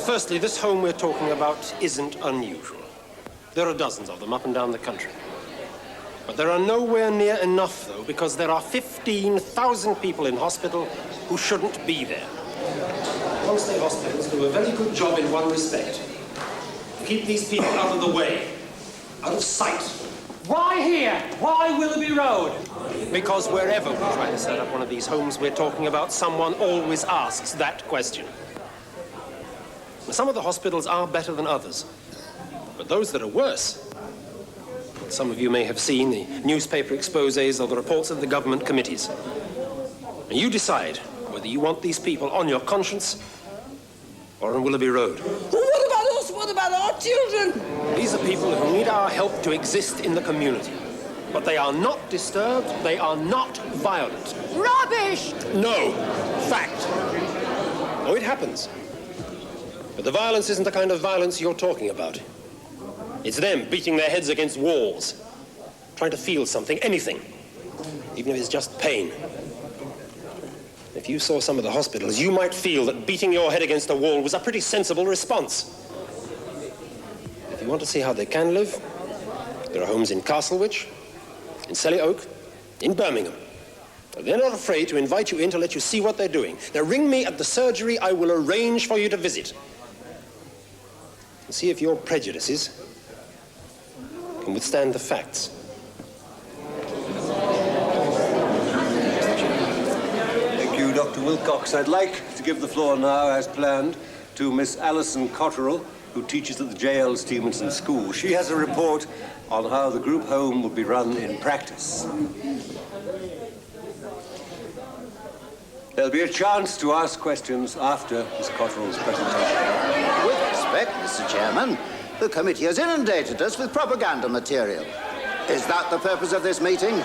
Firstly, this home we're talking about isn't unusual. There are dozens of them up and down the country. But there are nowhere near enough, though, because there are 15,000 people in hospital who shouldn't be there. Homestay hospitals do a very good job in one respect. Keep these people out of the way, out of sight. Why here? Why Willoughby Road? Because wherever we try to set up one of these homes we're talking about, someone always asks that question. Some of the hospitals are better than others, but those that are worse. Some of you may have seen the newspaper exposés or the reports of the government committees. And you decide whether you want these people on your conscience or on Willoughby Road. What about us? What about our children? These are people who need our help to exist in the community. But they are not disturbed, they are not violent. Rubbish! No, fact. Oh, it happens. But the violence isn't the kind of violence you're talking about. It's them beating their heads against walls, trying to feel something, anything, even if it's just pain. If you saw some of the hospitals, you might feel that beating your head against a wall was a pretty sensible response. If you want to see how they can live, there are homes in Castlewich, in Selly Oak, in Birmingham. They're not afraid to invite you in to let you see what they're doing. Now ring me at the surgery, I will arrange for you to visit. And see if your prejudices can withstand the facts. Thank you, Dr. Wilcox. I'd like to give the floor now, as planned, to Miss Alison Cotterill, who teaches at the J.L. Stevenson School. She has a report on how the group home will be run in practice. There'll be a chance to ask questions after Miss Cotterill's presentation. With respect, Mr. Chairman, the committee has inundated us with propaganda material. Is that the purpose of this meeting?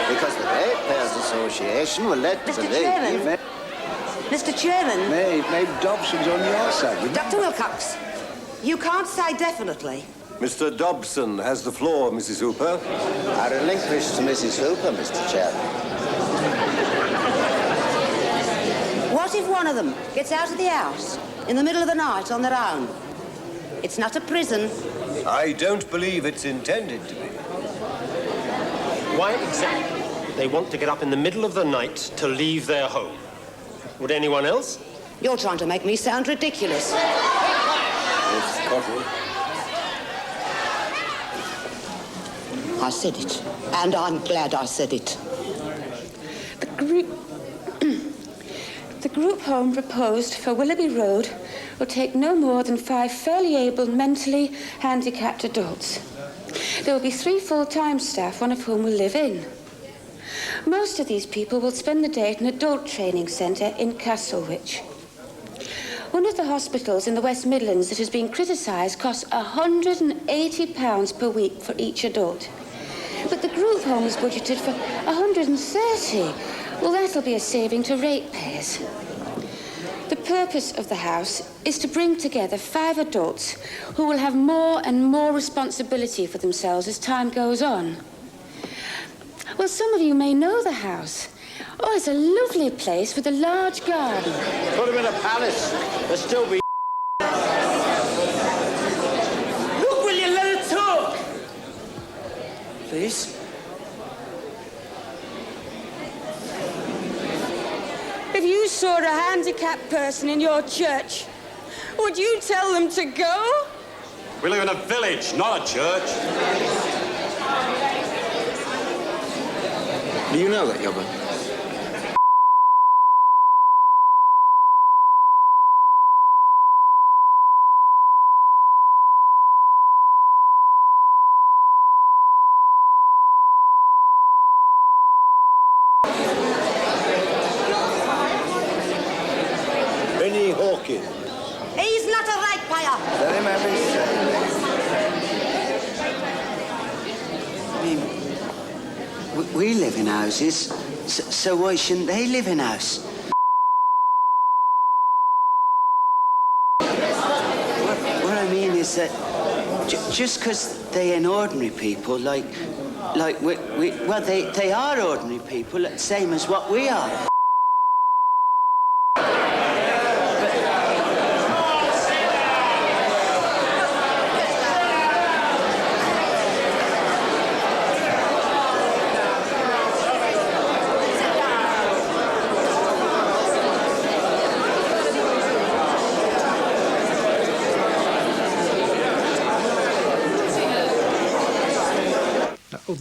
Because the Ratepayers Association will let Mr. Chairman. Mr. Chairman. Maybe Dobson's on your side. Dr. Wilcox, you can't say definitely. Mr. Dobson has the floor, Mrs. Hooper. I relinquish to Mrs. Hooper, Mr. Chairman. What if one of them gets out of the house in the middle of the night on their own? It's not a prison. I don't believe it's intended to be. Why exactly would they want to get up in the middle of the night to leave their home? Would anyone else? You're trying to make me sound ridiculous. Miss Cotterill. I said it, and I'm glad I said it. The group home proposed for Willoughby Road will take no more than 5 fairly able mentally handicapped adults. There will be 3 full-time staff, one of whom will live in. Most of these people will spend the day at an adult training centre in Castlewich. One of the hospitals in the West Midlands that has been criticised costs £180 per week for each adult. But the group home is budgeted for £130. Well, that'll be a saving to ratepayers. The purpose of the house is to bring together 5 adults who will have more and more responsibility for themselves as time goes on. Well, some of you may know the house. Oh, it's a lovely place with a large garden. Put him in a palace. There'll still be... Look, will you let it talk? Please? If you saw a handicapped person in your church, would you tell them to go? We live in a village, not a church. Do you know that, Yobba? He's not a ratepayer. Let him have his say. We live in houses, so why shouldn't they live in house? What I mean is that just because they ain't ordinary people, they are ordinary people, same as what we are.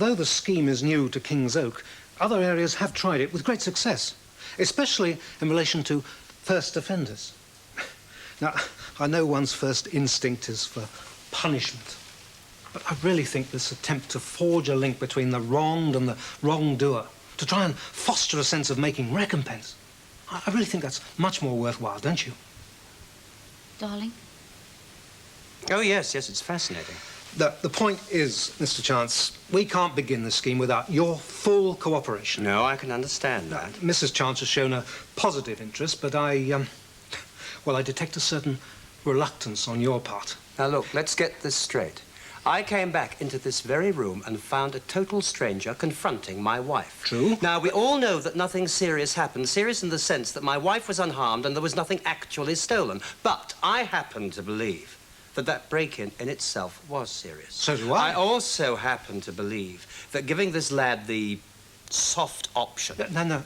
although the scheme is new to King's Oak, other areas have tried it with great success, especially in relation to first offenders. Now, I know one's first instinct is for punishment, but I really think this attempt to forge a link between the wronged and the wrongdoer, to try and foster a sense of making recompense, I really think that's much more worthwhile, don't you? Darling? Oh, yes, it's fascinating. The point is, Mr. Chance, we can't begin this scheme without your full cooperation. No, I can understand that. Mrs. Chance has shown a positive interest, but I detect a certain reluctance on your part. Now, look, let's get this straight. I came back into this very room and found a total stranger confronting my wife. True. Now, we all know that nothing serious happened, serious in the sense that my wife was unharmed and there was nothing actually stolen. But I happen to believe that break-in in itself was serious. So do I. I also happen to believe that giving this lad the soft option... No.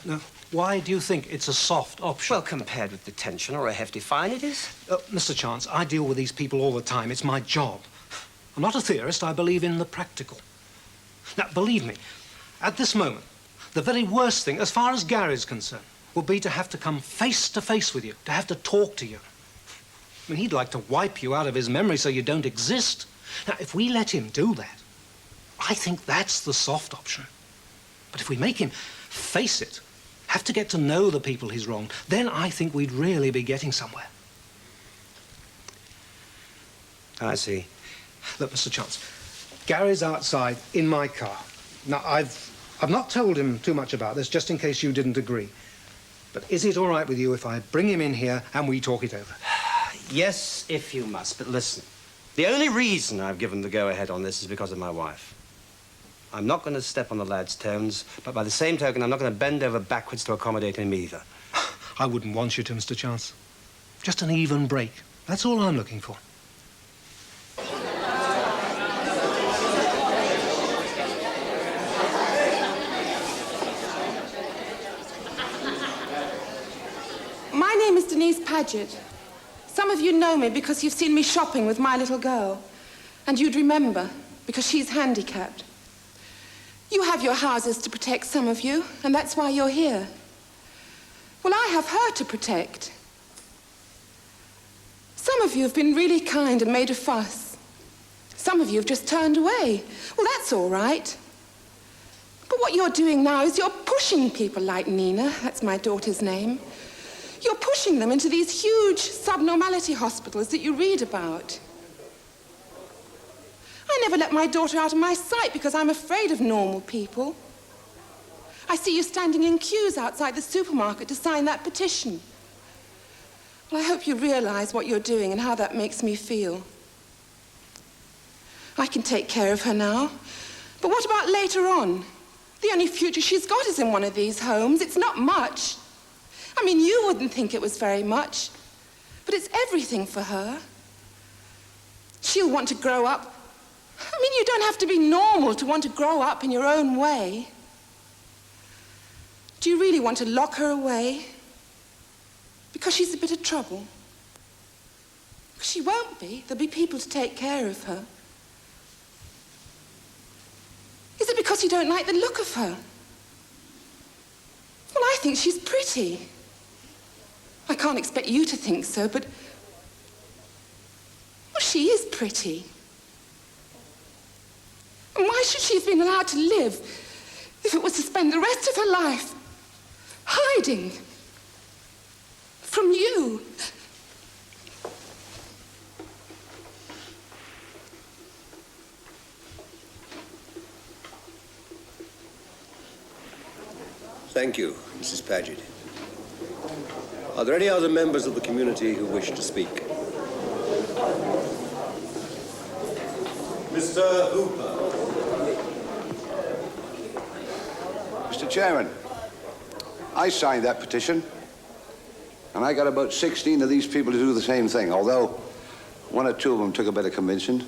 Why do you think it's a soft option? Well, compared with detention or a hefty fine, it is. Mr. Chance, I deal with these people all the time. It's my job. I'm not a theorist. I believe in the practical. Now, believe me, at this moment, the very worst thing, as far as Gary's concerned, would be to have to come face to face with you, to have to talk to you. I mean, he'd like to wipe you out of his memory so you don't exist. Now, if we let him do that, I think that's the soft option. But if we make him face it, have to get to know the people he's wronged, then I think we'd really be getting somewhere. I see. Look, Mr. Chance, Gary's outside in my car. Now, I've not told him too much about this, just in case you didn't agree. But is it all right with you if I bring him in here and we talk it over? Yes, if you must, but listen. The only reason I've given the go-ahead on this is because of my wife. I'm not going to step on the lad's toes, but by the same token, I'm not going to bend over backwards to accommodate him either. I wouldn't want you to, Mr. Chance. Just an even break. That's all I'm looking for. My name is Denise Paget. Some of you know me because you've seen me shopping with my little girl. And you'd remember, because she's handicapped. You have your houses to protect, some of you, and that's why you're here. Well, I have her to protect. Some of you have been really kind and made a fuss. Some of you have just turned away. Well, that's all right. But what you're doing now is you're pushing people like Nina, that's my daughter's name. You're pushing them into these huge subnormality hospitals that you read about. I never let my daughter out of my sight because I'm afraid of normal people. I see you standing in queues outside the supermarket to sign that petition. Well, I hope you realize what you're doing and how that makes me feel. I can take care of her now. But what about later on? The only future she's got is in one of these homes. It's not much. I mean, you wouldn't think it was very much, but it's everything for her. She'll want to grow up. I mean, you don't have to be normal to want to grow up in your own way. Do you really want to lock her away? Because she's a bit of trouble? She won't be. There'll be people to take care of her. Is it because you don't like the look of her? Well, I think she's pretty. I can't expect you to think so, but... well, she is pretty. And why should she have been allowed to live if it was to spend the rest of her life hiding from you? Thank you, Mrs. Paget. Are there any other members of the community who wish to speak? Mr. Hooper. Mr. Chairman, I signed that petition, and I got about 16 of these people to do the same thing, although one or two of them took a bit of convincing.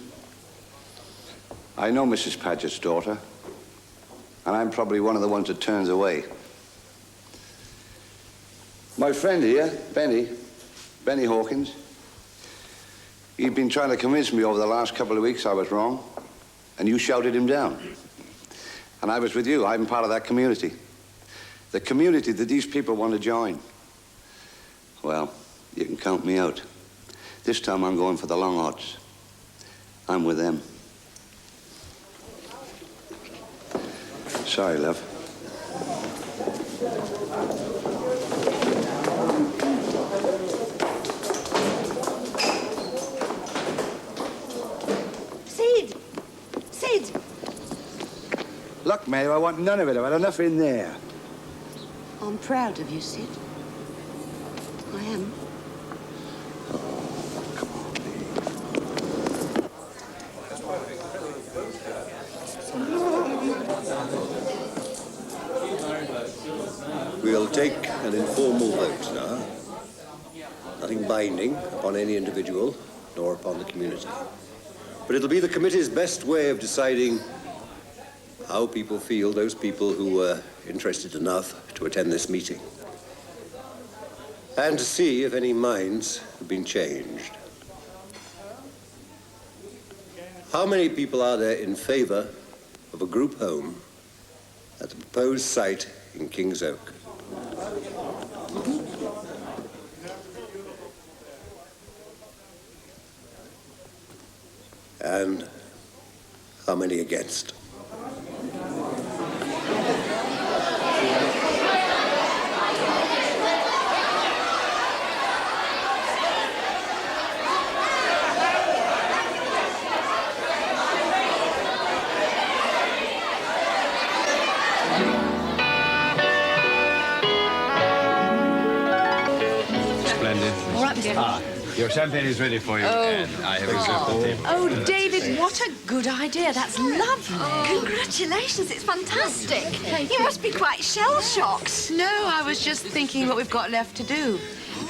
I know Mrs. Paget's daughter, and I'm probably one of the ones that turns away. My friend here, Benny Hawkins, he'd been trying to convince me over the last couple of weeks I was wrong, and you shouted him down. And I was with you. I'm part of that community. The community that these people want to join. Well, you can count me out. This time I'm going for the long odds. I'm with them. Sorry, love. Sid! Look, Maeve, I want none of it. I've had enough in there. I'm proud of you, Sid. I am. We'll take an informal vote now. Nothing binding upon any individual, nor upon the community. But it'll be the committee's best way of deciding how people feel, those people who were interested enough to attend this meeting. And to see if any minds have been changed. How many people are there in favor of a group home at the proposed site in King's Oak? And how many against? Your champagne is ready for you, and I have reserved the table. Oh, David, what a good idea. That's lovely. Congratulations, it's fantastic. You must be quite shell-shocked. No, I was just thinking what we've got left to do.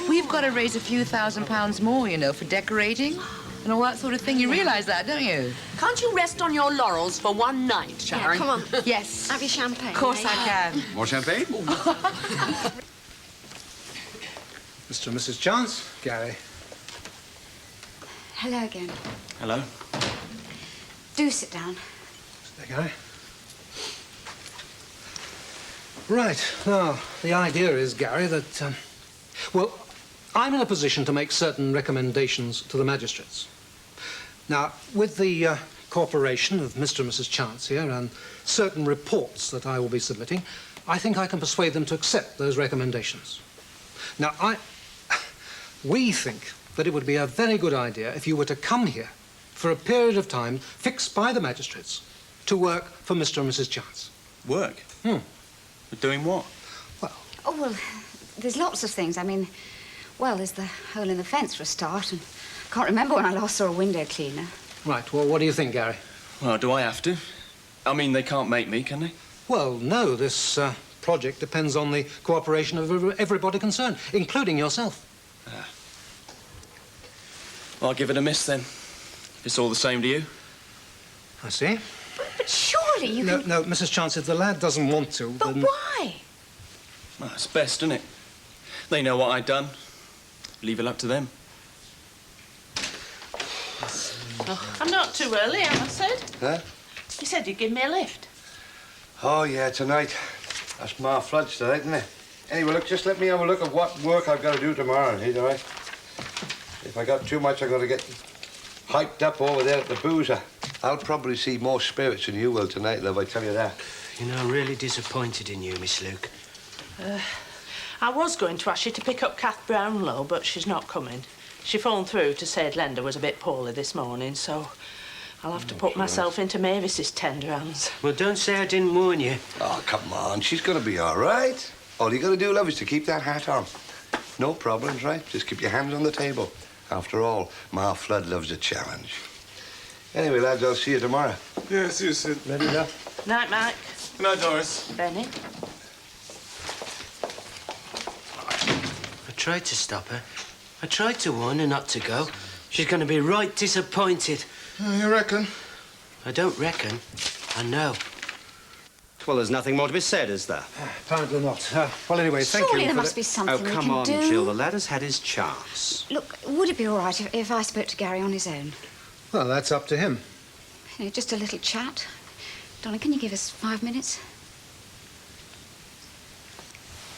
We've got to raise a few £1,000s more, you know, for decorating and all that sort of thing. You realise that, don't you? Can't you rest on your laurels for one night, Sharon? Yeah, come on. Yes. Have your champagne. Of course I can. More champagne? Mr. and Mrs. Chance, Gary. Hello again. Hello. Do sit down. There, Gary. Right. Now, the idea is, Gary, that, well, I'm in a position to make certain recommendations to the magistrates. Now, with the cooperation of Mr. and Mrs. Chance here and certain reports that I will be submitting, I think I can persuade them to accept those recommendations. Now, we think that it would be a very good idea if you were to come here for a period of time fixed by the magistrates to work for Mr. and Mrs. Chance. Work? We're doing what? Oh, well, there's lots of things. I mean, well, there's the hole in the fence for a start, and I can't remember when I last saw a window cleaner. Right. Well, what do you think, Gary? Well, do I have to? I mean, they can't make me, can they? Well, no. This project depends on the cooperation of everybody concerned, including yourself. Well, I'll give it a miss, then. If it's all the same to you. I see. But surely you can... No, Mrs. Chance, if the lad doesn't want to, But then... why? Well, it's best, isn't it? They know what I've done. Leave it up to them. Oh, I'm not too early, am I, Sid? Huh? You said you'd give me a lift. Oh, yeah, tonight. That's my floods tonight, isn't it? Anyway, look, just let me have a look at what work I've got to do tomorrow, all right? If I got too much, I'm going to get hyped up over there at the boozer. I'll probably see more spirits than you will tonight, love, I tell you that. You know, I'm really disappointed in you, Miss Luke. I was going to ask you to pick up Kath Brownlow, but she's not coming. She phoned through to say Glenda was a bit poorly this morning, so I'll have to put myself into Mavis's tender hands. Well, don't say I didn't warn you. Oh, come on, she's going to be all right. All you got to do, love, is to keep that hat on. No problems, right? Just keep your hands on the table. After all, Ma Flood loves a challenge. Anyway, lads, I'll see you tomorrow. Yeah, see you, Sid. Ready, love? Night, Mike. Good night, Doris. Benny. I tried to stop her. I tried to warn her not to go. She's going to be right disappointed. You reckon? I don't reckon. I know. Well, there's nothing more to be said, is there? Apparently not. Well, anyway, thank you. Surely there must be something Oh, we come can on, do. Jill. The lad has had his chance. Look, would it be all right if I spoke to Gary on his own? Well, that's up to him. You know, just a little chat. Darling, can you give us 5 minutes?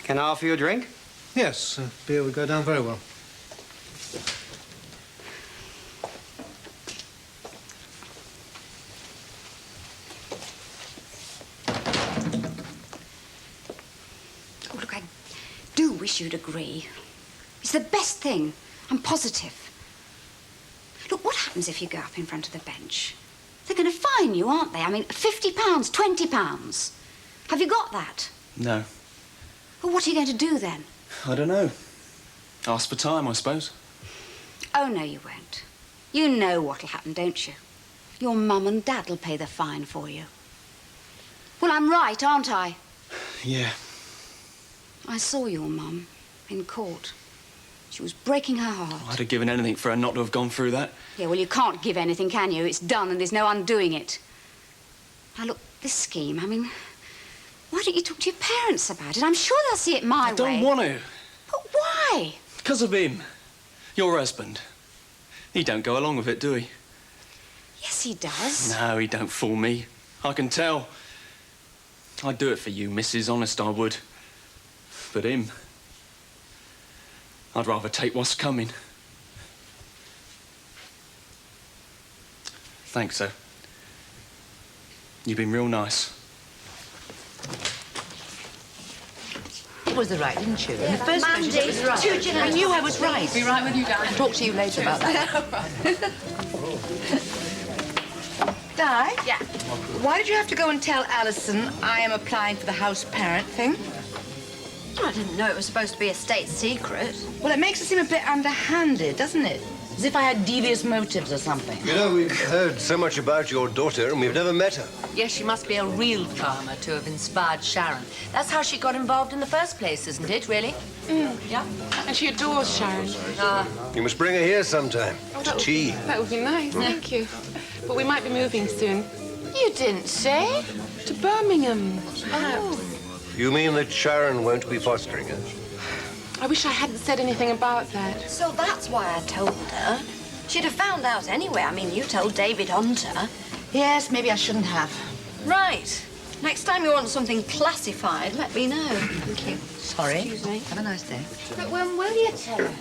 Can I offer you a drink? Yes, beer would go down very well. Oh, look, I do wish you'd agree. It's the best thing. I'm positive. Look, what happens if you go up in front of the bench? They're going to fine you, aren't they? I mean, £50, £20. Have you got that? No. Well, what are you going to do then? I don't know. Ask for time, I suppose. Oh, no, you won't. You know what'll happen, don't you? Your mum and dad'll pay the fine for you. Well, I'm right, aren't I? Yeah. I saw your mum in court. She was breaking her heart. I'd have given anything for her not to have gone through that. Yeah, well, you can't give anything, can you? It's done and there's no undoing it. Now, look, this scheme, I mean, why don't you talk to your parents about it? I'm sure they'll see it my way. I don't want to. But why? Because of him. Your husband. He don't go along with it, do he? Yes, he does. No, he don't fool me. I can tell. I'd do it for you, missus, honest I would. But him... I'd rather take what's coming. Thanks, sir. You've been real nice. It was the right, didn't you? Yeah, In the first Mandy, place, it was right. 2 gin and I knew I tonic, was right. please. Be right with you, darling. I'll talk to you later about that. Di? Yeah. Why did you have to go and tell Alison I am applying for the house parent thing? I didn't know it was supposed to be a state secret. Well, it makes it seem a bit underhanded, doesn't it? As if I had devious motives or something. You know, we've heard so much about your daughter, and we've never met her. Yes, she must be a real charmer to have inspired Sharon. That's how she got involved in the first place, isn't it, really? Yeah. And she adores Sharon. You must bring her here sometime. To tea. That would be nice, thank you. But we might be moving soon. You didn't say? To Birmingham, perhaps. You mean that Sharon won't be fostering her? I wish I hadn't said anything about that. So that's why I told her. She'd have found out anyway. I mean, you told David Hunter. Yes, maybe I shouldn't have. Right. Next time you want something classified, let me know. Thank you. Sorry. Excuse me. Have a nice day. But when will you tell her?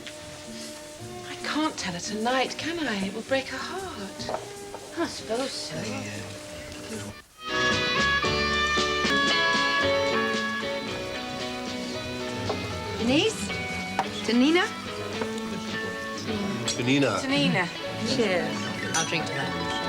I can't tell her tonight, can I? It will break her heart. I suppose so. Denise? Tanina? Tanina. Tanina. Cheers. I'll drink to that.